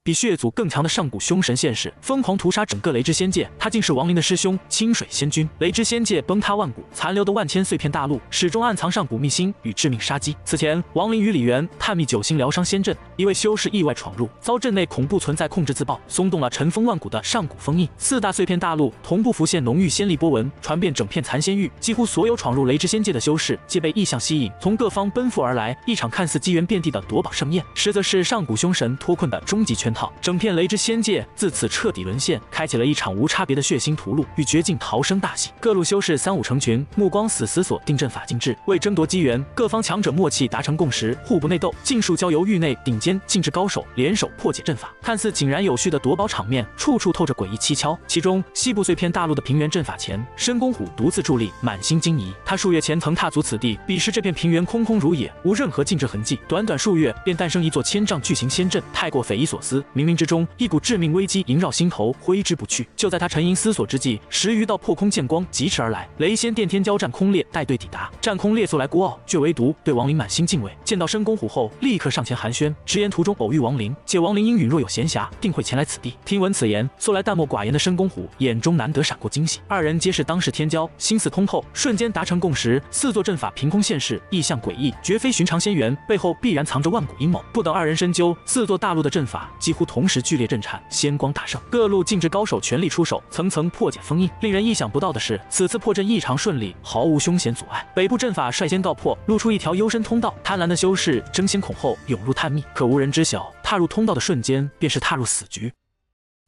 比血族更强的上古凶神现世，疯狂屠杀整个雷之仙界。他竟是亡灵的师兄，清水仙君。雷之仙界崩塌万古，残留的万千碎片大陆始终暗藏上古秘辛与致命杀机。此前，亡灵与李元探秘9星疗伤仙阵，一位修士意外闯入，遭阵内恐怖存在控制自爆，松动了尘封万古的上古封印。4大碎片大陆同步浮现浓郁仙力波纹，传遍整片残仙域。几乎所有闯入雷之仙界的修士皆被异象吸引，从各方奔赴而来。一场看似机缘遍地的夺宝盛宴，实则是上古凶神脱困的终极圈套。整片雷之仙界自此彻底沦陷，开启了一场无差别的血腥屠戮与绝境逃生大戏。各路修士3、5成群，目光死死锁定阵法精致。为争夺机缘，各方强者默契达成共识，互不内斗，尽数交由域内顶尖禁制高手联手破解阵法。看似井然有序的夺宝场面，处处透着诡异蹊跷。其中，西部碎片大陆的平原阵法前，申公虎独自伫立，满心惊疑。他数月前曾踏足此地，彼时这片平原空空如也，无任何禁制痕迹。短短数月，便诞生一座1000丈巨型仙阵，太过匪夷所思。冥冥之中，一股致命危机萦绕心头，挥之不去。就在他沉吟思索之际，10余道破空剑光疾驰而来，雷仙电天交战空烈带队抵达。战空烈素来孤傲，却唯独对亡灵满心敬畏。见到申公虎后，立刻上前寒暄，直言途中偶遇亡灵，借亡灵应允若有闲暇，定会前来此地。听闻此言，素来淡漠寡言的申公虎眼中难得闪过惊喜。二人皆是当世天骄，心思通透，瞬间达成共识。4座阵法凭空现世，异象诡异，绝非寻常仙缘，背后必然藏着万古阴谋。不等二人深究，4座大陆的阵法几乎同时剧烈震颤，仙光大盛，各路禁制高手全力出手，层层破解封印。令人意想不到的是，此次破阵异常顺利，毫无凶险阻碍。北部阵法率先告破，露出一条幽深通道，贪婪的修士争先恐后涌入探秘，可无人知晓，踏入通道的瞬间，便是踏入死局。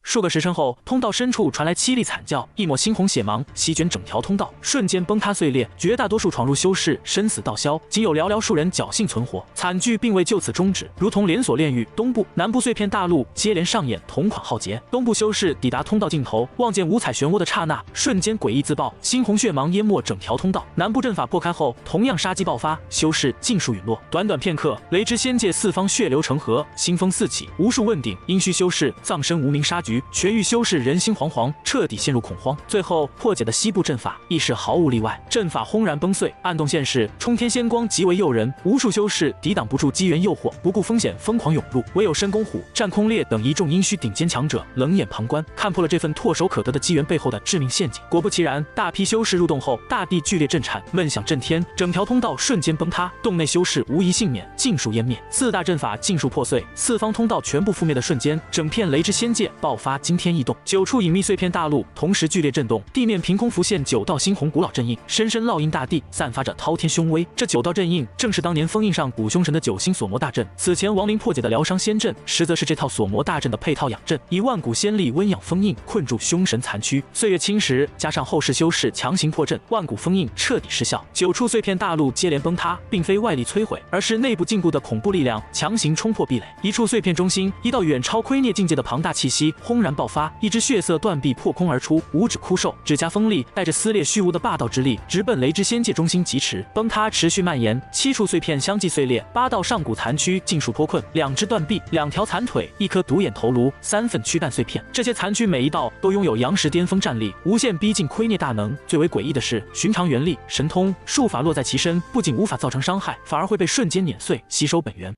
数个时辰后，通道深处传来凄厉惨叫，一抹猩红血芒席卷整条通道，瞬间崩塌碎裂。绝大多数闯入修士生死道消，仅有寥寥数人侥幸存活。惨剧并未就此终止，如同连锁炼狱，东部、南部碎片大陆接连上演同款浩劫。东部修士抵达通道尽头，望见五彩漩涡的刹那，瞬间诡异自爆，猩红血芒淹没整条通道。南部阵法破开后，同样杀机爆发，修士尽数陨落。短短片刻，雷之仙界4方血流成河，腥风四起，无数问鼎、阴虚修士葬身无名杀局。全域修士人心惶惶，彻底陷入恐慌。最后破解的西部阵法亦是毫无例外，阵法轰然崩碎，暗动现世，冲天仙光极为诱人，无数修士抵挡不住机缘诱惑，不顾风险疯狂涌入。唯有申公虎、战空烈等一众阴虚顶尖强者冷眼旁观，看破了这份唾手可得的机缘背后的致命陷阱。果不其然，大批修士入洞后，大地剧烈震颤，闷响震天，整条通道瞬间崩塌，洞内修士无一幸免，尽数湮灭。4大阵法尽数破碎，4方通道全部覆灭的瞬间，整片雷之仙界爆发惊天异动，9处隐秘碎片大陆同时剧烈震动，地面凭空浮现9道猩红古老阵印，深深烙印大地，散发着滔天凶威。这9道阵印正是当年封印上古凶神的9星锁魔大阵。此前亡灵破解的疗伤仙阵，实则是这套锁魔大阵的配套养阵，以万古仙力温养封印，困住凶神残躯。岁月侵蚀，加上后世修士强行破阵，万古封印彻底失效。9处碎片大陆接连崩塌，并非外力摧毁，而是内部禁锢的恐怖力量强行冲破壁垒。一处碎片中心，一道远超窥涅境界的庞大气息轰然爆发，一只血色断臂破空而出，五指枯兽，指甲锋利，带着撕裂虚无的霸道之力，直奔雷之仙界中心疾驰。崩塌持续蔓延，7处碎片相继碎裂，8道上古残躯尽数脱困，2只断臂，2条残腿，1颗独眼头颅，3份躯干碎片。这些残躯每一道都拥有阳石巅峰战力，无限逼近窥涅大能。最为诡异的是，寻常元力、神通、术法落在其身，不仅无法造成伤害，反而会被瞬间碾碎，吸收本源。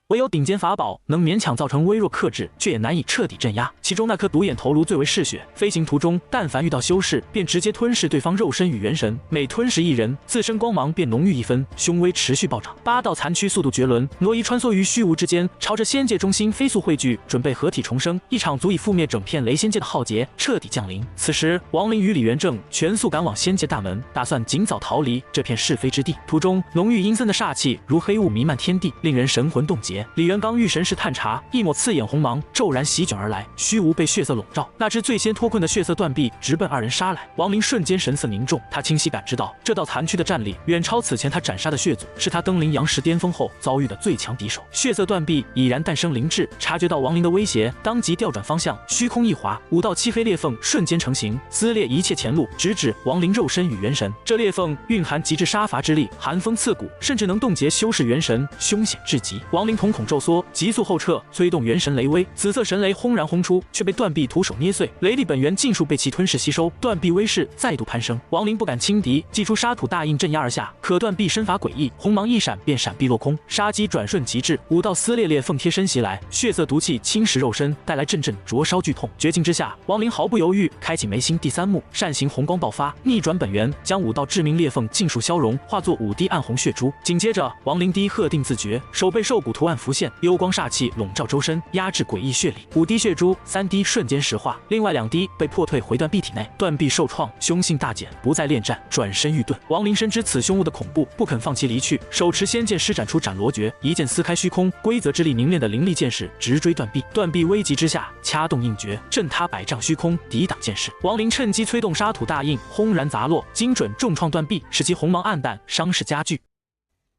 唯有顶尖法宝能勉强造成微弱克制，却也难以彻底镇压。其中那颗独眼头颅最为嗜血，飞行途中但凡遇到修士，便直接吞噬对方肉身与元神，每吞噬一人，自身光芒便浓郁一分，凶威持续暴涨。8道残躯速度绝伦，挪移穿梭于虚无之间，朝着仙界中心飞速汇聚，准备合体重生。一场足以覆灭整片雷仙界的浩劫彻底降临。此时，亡灵与李元正全速赶往仙界大门，打算尽早逃离这片是非之地。途中，浓郁阴森的煞气如黑雾弥漫天地，令人神魂冻结。李元刚遇神识探查，一抹刺眼红芒骤然席卷而来，虚无被血色笼罩。那只最先脱困的血色断臂直奔2人杀来，亡灵瞬间神色凝重，他清晰感知到这道残躯的战力远超此前他斩杀的血族，是他登临阳石巅峰后遭遇的最强敌手。血色断臂已然诞生灵智，察觉到亡灵的威胁，当即调转方向，虚空一划，5道漆黑裂缝瞬间成型，撕裂一切前路，直指亡灵肉身与元神。这裂缝蕴含极致杀伐之力，寒风刺骨，甚至能冻结修士元神，凶险至极。亡灵同瞳孔骤缩，急速后撤，催动元神雷威，紫色神雷轰然轰出，却被断臂徒手捏碎，雷力本源尽数被其吞噬吸收，断臂威势再度攀升。亡灵不敢轻敌，祭出沙土大印镇压而下，可断臂身法诡异，红芒一闪便闪避落空，杀机转瞬即至，武道撕裂裂凤贴身袭来，血色毒气侵蚀肉身，带来阵阵灼烧剧痛。绝境之下，亡灵毫不犹豫，开启眉心第3幕，扇形红光爆发，逆转本源，将武道致命裂缝尽数消融，化作5滴暗红血珠。紧接着，亡灵滴喝定自觉，手背兽骨图案浮现，幽光煞气笼罩周身，压制诡异血力。5滴血珠，3滴瞬间石化，另外2滴被破退回断臂体内。断臂受创，凶性大减，不再恋战，转身欲遁。亡灵深知此凶物的恐怖，不肯放其离去，手持仙剑施展出斩罗诀，一剑撕开虚空，规则之力凝练的凌厉剑势直追断臂。断臂危急之下，掐动印诀，震塌100丈虚空，抵挡剑势。亡灵趁机催动沙土大印，轰然砸落，精准重创断臂，使其红芒暗淡，伤势加剧。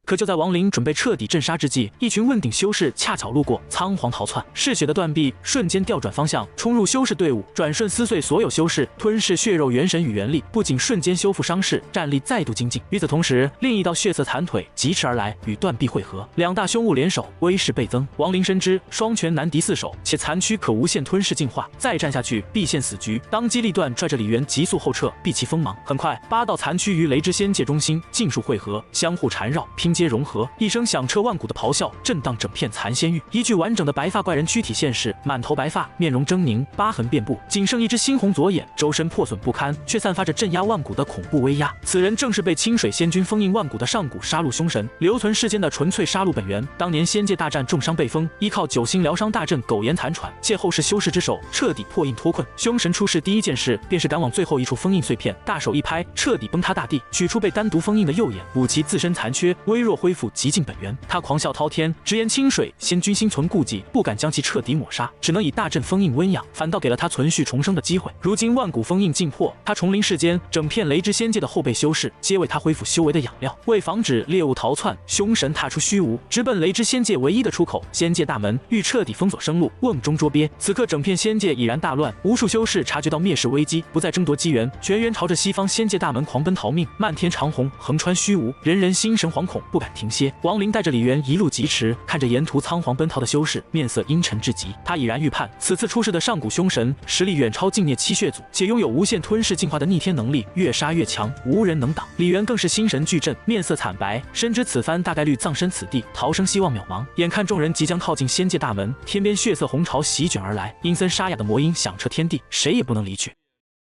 可就在亡灵准备彻底镇杀之际，一群问鼎修士恰巧路过，仓皇逃窜。嗜血的断臂瞬间调转方向，冲入修士队伍，转瞬撕碎所有修士，吞噬血肉元神与元力，不仅瞬间修复伤势，战力再度精进。与此同时，另一道血色残腿疾驰而来，与断臂汇合，2大凶物联手，威势倍增。亡灵深知双拳难敌4手，且残躯可无限吞噬进化，再战下去必陷死局。当机立断，拽着李元急速后撤，避其锋芒。很快，8道残躯于雷之仙界中心尽数汇合，相互缠绕，拼接融合，一声响彻万古的咆哮震荡整片残仙域。一具完整的白发怪人躯体现世，满头白发，面容狰狞，疤痕遍布，仅剩一只猩红左眼，周身破损不堪，却散发着镇压万古的恐怖威压。此人正是被清水仙君封印万古的上古杀戮凶神，留存世间的纯粹杀戮本源。当年仙界大战重伤被封，依靠9星疗伤大阵苟延残喘，借后世修士之手彻底破印脱困。凶神出世第一件事便是赶往最后一处封印碎片，大手一拍，彻底崩塌大地，取出被单独封印的右眼，补其自身残缺，微弱恢复极尽本源。他狂笑滔天，直言清水仙君心存顾忌，不敢将其彻底抹杀，只能以大阵封印温养，反倒给了他存续重生的机会。如今万古封印尽破，他重临世间，整片雷之仙界的后辈修士皆为他恢复修为的养料。为防止猎物逃窜，凶神踏出虚无，直奔雷之仙界唯一的出口——仙界大门，欲彻底封锁生路，瓮中捉鳖。此刻整片仙界已然大乱，无数修士察觉到灭世危机，不再争夺机缘，全员朝着西方仙界大门狂奔逃命。漫天长虹横穿虚无，人人心神惶恐，不敢停歇。亡灵带着李元一路疾驰，看着沿途仓皇奔逃的修士，面色阴沉至极。他已然预判，此次出世的上古凶神实力远超境界7血祖，且拥有无限吞噬进化的逆天能力，越杀越强，无人能挡。李元更是心神俱震，面色惨白，深知此番大概率葬身此地，逃生希望渺茫。眼看众人即将靠近仙界大门，天边血色洪潮席卷而来，阴森沙哑的魔音响彻天地，谁也不能离去。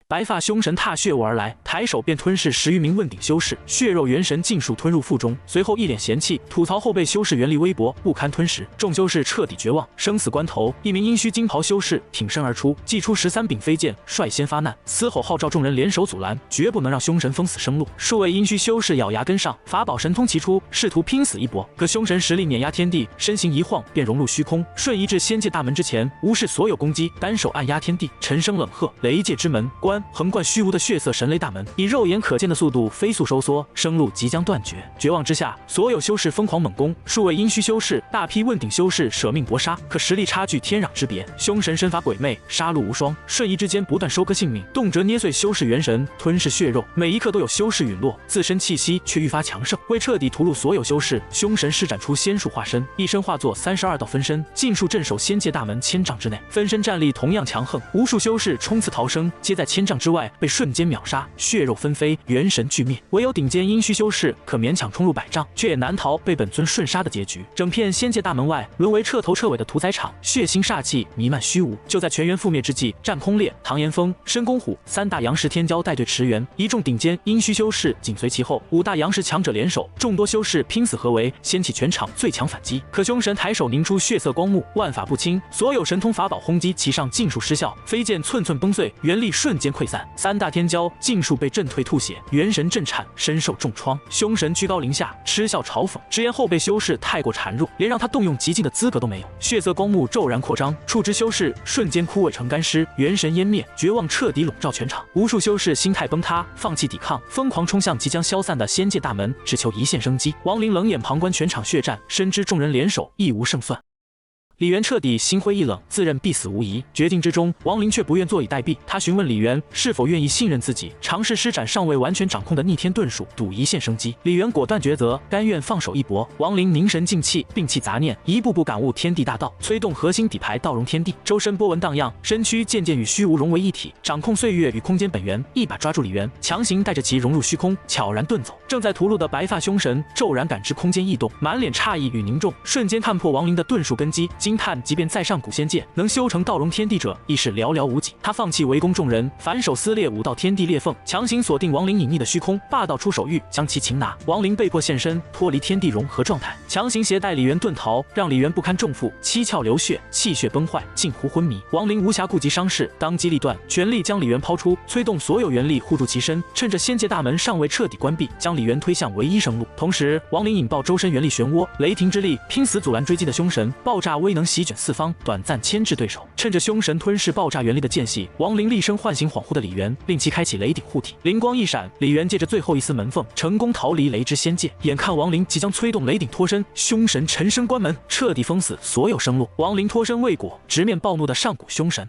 白发凶神踏血雾而来，抬手便吞噬10余名问鼎修士，血肉元神尽数吞入腹中。随后一脸嫌弃，吐槽后辈修士元力微薄，不堪吞食。众修士彻底绝望，生死关头，一名阴虚金袍修士挺身而出，祭出13柄飞剑，率先发难，嘶吼号召众人联手阻拦，绝不能让凶神封死生路。数位阴虚修士咬牙跟上，法宝神通齐出，试图拼死一搏。可凶神实力碾压天地，身形一晃便融入虚空，瞬移至仙界大门之前，无视所有攻击，单手按压天地，沉声冷喝：“雷界之门关！”横贯虚无的血色神雷大门以肉眼可见的速度飞速收缩，生路即将断绝。绝望之下，所有修士疯狂猛攻，数位阴虚修士、大批问鼎修士舍命搏杀，可实力差距天壤之别。凶神身法鬼魅，杀戮无双，瞬移之间不断收割性命，动辄捏碎修士元神，吞噬血肉，每一刻都有修士陨落，自身气息却愈发强盛。为彻底屠戮所有修士，凶神施展出仙术化身，一身化作32道分身，尽数镇守仙界大门1000丈之内。分身战力同样强横，无数修士冲刺逃生，皆在1000丈之外被瞬间秒杀，血肉纷飞，元神俱灭。唯有顶尖阴虚修士可勉强冲入100丈，却也难逃被本尊瞬杀的结局。整片仙界大门外沦为彻头彻尾的屠宰场，血腥煞气弥漫虚无。就在全员覆灭之际，战空烈、唐岩峰、申公虎3大阳石天骄带队驰援，一众顶尖阴虚修士紧随其后，5大阳石强者联手，众多修士拼死合围，掀起全场最强反击。可凶神抬手凝出血色光幕，万法不侵，所有神通法宝轰击其上尽数失效，飞剑寸寸崩碎，元力瞬间溃散。3大天骄尽数被震退吐血，元神震颤，身受重创。凶神居高临下，嗤笑嘲讽，直言后辈修士太过孱弱，连让他动用极境的资格都没有。血色光幕骤然扩张，触之修士瞬间枯萎成干尸，元神湮灭，绝望彻底笼罩全场。无数修士心态崩塌，放弃抵抗，疯狂冲向即将消散的仙界大门，只求一线生机。亡灵冷眼旁观全场血战，深知众人联手亦无胜算。李元彻底心灰意冷，自认必死无疑。绝境之中，王林却不愿坐以待毙。他询问李元是否愿意信任自己，尝试施展尚未完全掌控的逆天遁术，赌一线生机。李元果断抉择，甘愿放手一搏。王林凝神静气，摒弃杂念，一步步感悟天地大道，催动核心底牌，道融天地，周身波纹荡漾，身躯渐渐与虚无融为一体，掌控岁月与空间本源，一把抓住李元，强行带着其融入虚空，悄然遁走。正在屠戮的白发凶神骤然感知空间异动，满脸诧异与凝重，瞬间看破王林的遁术根基，惊叹即便在上古仙界，能修成道融天地者亦是寥寥无几。他放弃围攻众人，反手撕裂5道天地裂缝，强行锁定王林隐匿的虚空，霸道出手欲将其擒拿。王林被迫现身，脱离天地融合状态，强行携带李元遁逃，让李元不堪重负，七窍流血，气血崩坏，近乎昏迷。王林无暇顾及伤势，当机立断，全力将李元抛出，催动所有元力护住其身，趁着仙界大门尚未彻底关闭，将李元推向唯一生路。同时，王林引爆周身元力漩涡，雷霆之力拼死阻拦追击的凶神，爆炸威能席卷四方，短暂牵制对手。趁着凶神吞噬爆炸元力的间隙，王林厉声唤醒恍惚的李元，令其开启雷顶护体。灵光一闪，李元借着最后一丝门缝，成功逃离雷之仙界。眼看王林即将催动雷顶脱身，凶神沉声关门，彻底封死所有生路。王林脱身未果，直面暴怒的上古凶神。